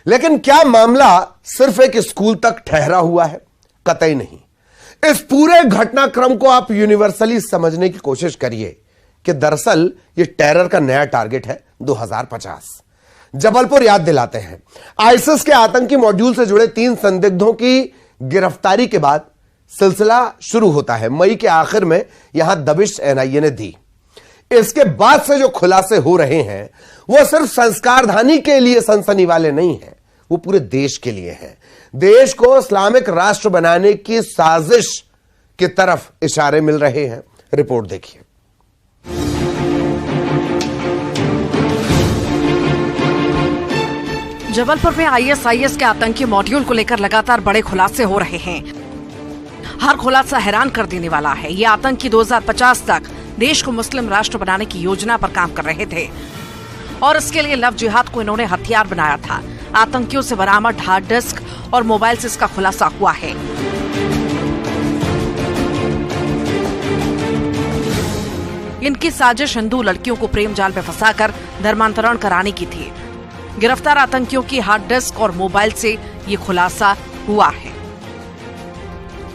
लेकिन क्या मामला सिर्फ एक स्कूल तक ठहरा हुआ है? कतई नहीं। इस पूरे घटनाक्रम को आप यूनिवर्सली समझने की कोशिश करिए कि दरअसल यह टेरर का नया टारगेट है 2050। जबलपुर याद दिलाते हैं, आईएसआईएस के आतंकी मॉड्यूल से जुड़े 3 संदिग्धों की गिरफ्तारी के बाद सिलसिला शुरू होता है। मई के आखिर में यहां दबिश एनआईए ने दी। इसके बाद से जो खुलासे हो रहे हैं वो सिर्फ संस्कारधानी के लिए सनसनी वाले नहीं हैं, वो पूरे देश के लिए हैं। देश को इस्लामिक राष्ट्र बनाने की साजिश की तरफ इशारे मिल रहे हैं। रिपोर्ट देखिए। जबलपुर में आईएसआईएस के आतंकी मॉड्यूल को लेकर लगातार बड़े खुलासे हो रहे हैं। हर खुलासा हैरान कर देने वाला है। ये आतंकी 2050 तक देश को मुस्लिम राष्ट्र बनाने की योजना पर काम कर रहे थे और इसके लिए लव जिहाद को इन्होंने हथियार बनाया था। आतंकियों से बरामद हार्ड डिस्क और मोबाइल से इसका खुलासा हुआ है। इनकी साजिश हिंदू लड़कियों को प्रेम जाल में फंसाकर धर्मांतरण कराने की थी। गिरफ्तार आतंकियों की हार्ड डिस्क और मोबाइल से ये खुलासा हुआ है।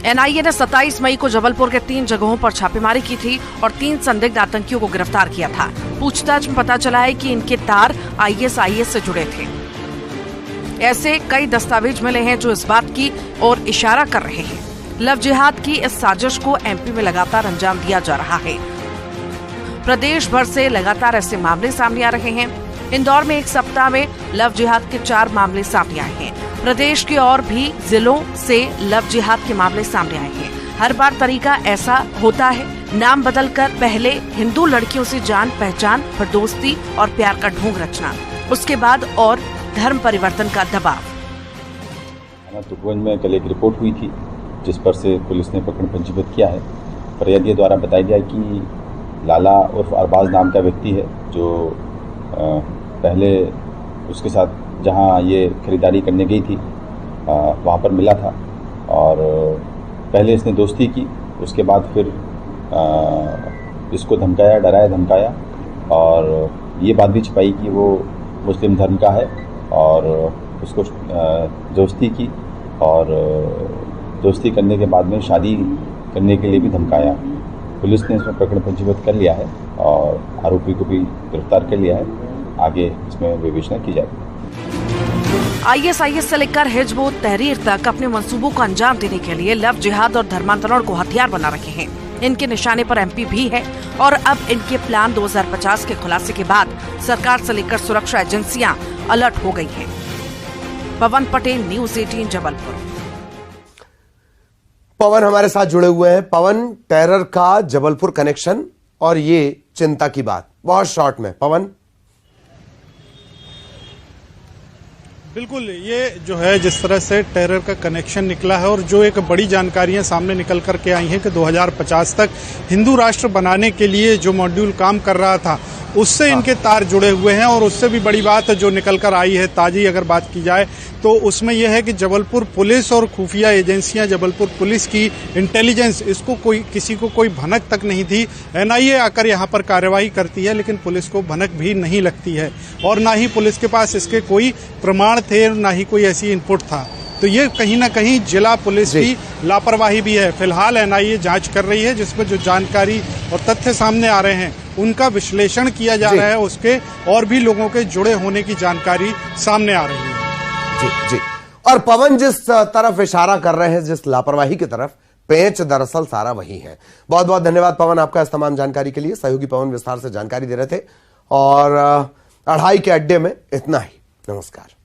एनआईए ने 27 मई को जबलपुर के 3 जगहों पर छापेमारी की थी और 3 संदिग्ध आतंकियों को गिरफ्तार किया था। पूछताछ में पता चला है कि इनके तार आईएसआईएस से जुड़े थे। ऐसे कई दस्तावेज मिले हैं जो इस बात की ओर इशारा कर रहे हैं। लव जिहाद की इस साजिश को एमपी में लगातार अंजाम दिया जा रहा है। प्रदेश भर से लगातार ऐसे मामले सामने आ रहे हैं। इंदौर में एक सप्ताह में लव जिहाद के 4 मामले सामने आए हैं। प्रदेश के और भी जिलों से लव जिहाद के मामले सामने आए हैं। हर बार तरीका ऐसा होता है, नाम बदलकर पहले हिंदू लड़कियों से जान पहचान, फिर दोस्ती और प्यार का ढोंग रचना, उसके बाद और धर्म परिवर्तन का दबाव। तुकगंज में कल एक रिपोर्ट हुई थी जिस पर से पुलिस ने प्रकरण पंजीबद्ध किया है। फरियादी द्वारा बताया गया कि लाला उर्फ अरबाज नाम का व्यक्ति है जो पहले उसके साथ जहां ये खरीदारी करने गई थी वहां पर मिला था और पहले इसने दोस्ती की। उसके बाद फिर इसको धमकाया, डराया, धमकाया और ये बात भी छिपाई कि वो मुस्लिम धर्म का है और उसको दोस्ती की और दोस्ती करने के बाद में शादी करने के लिए भी धमकाया। पुलिस ने इसमें प्रकरण पंजीबद्ध कर लिया है और आरोपी को भी गिरफ्तार कर लिया है। आगे इसमें विवेचना की जाएगी। आईएसआईएस से लेकर हिजब उत तहरीर तक अपने मंसूबों को अंजाम देने के लिए लव जिहाद और धर्मांतरण को हथियार बना रखे हैं। इनके निशाने पर एमपी भी है और अब इनके प्लान 2050 के खुलासे के बाद सरकार से लेकर सुरक्षा एजेंसियां अलर्ट हो गई हैं। पवन पटेल, न्यूज़ 18 जबलपुर। पवन हमारे साथ जुड़े हुए हैं। पवन, टेरर का जबलपुर कनेक्शन और ये चिंता की बात बहुत शॉर्ट में। पवन। बिल्कुल, ये जो है जिस तरह से टेरर का कनेक्शन निकला है और जो एक बड़ी जानकारियां सामने निकल करके आई हैं कि 2050 तक हिंदू राष्ट्र बनाने के लिए जो मॉड्यूल काम कर रहा था उससे इनके तार जुड़े हुए हैं। और उससे भी बड़ी बात जो निकल कर आई है, ताजी अगर बात की जाए तो उसमें यह है कि जबलपुर पुलिस और खुफिया एजेंसियां, जबलपुर पुलिस की इंटेलिजेंस, इसको किसी को कोई भनक तक नहीं थी। एनआईए आकर यहां पर कार्रवाई करती है लेकिन पुलिस को भनक भी नहीं लगती है और ना ही पुलिस के पास इसके कोई प्रमाण थे, ना ही कोई ऐसी इनपुट था। तो ये कहीं ना कहीं जिला पुलिस की लापरवाही भी है। फिलहाल एनआईए जांच कर रही है जिसमें जो जानकारी और तथ्य सामने आ रहे हैं उनका विश्लेषण किया जा रहा है। उसके और भी लोगों के जुड़े होने की जानकारी सामने आ रही है। जी। और पवन जिस तरफ इशारा कर रहे हैं, जिस लापरवाही की तरफ, पेंच दरअसल सारा वही है। बहुत बहुत धन्यवाद पवन आपका इस तमाम जानकारी के लिए। सहयोगी पवन विस्तार से जानकारी दे रहे थे और अढ़ाई के अड्डे में इतना ही। नमस्कार।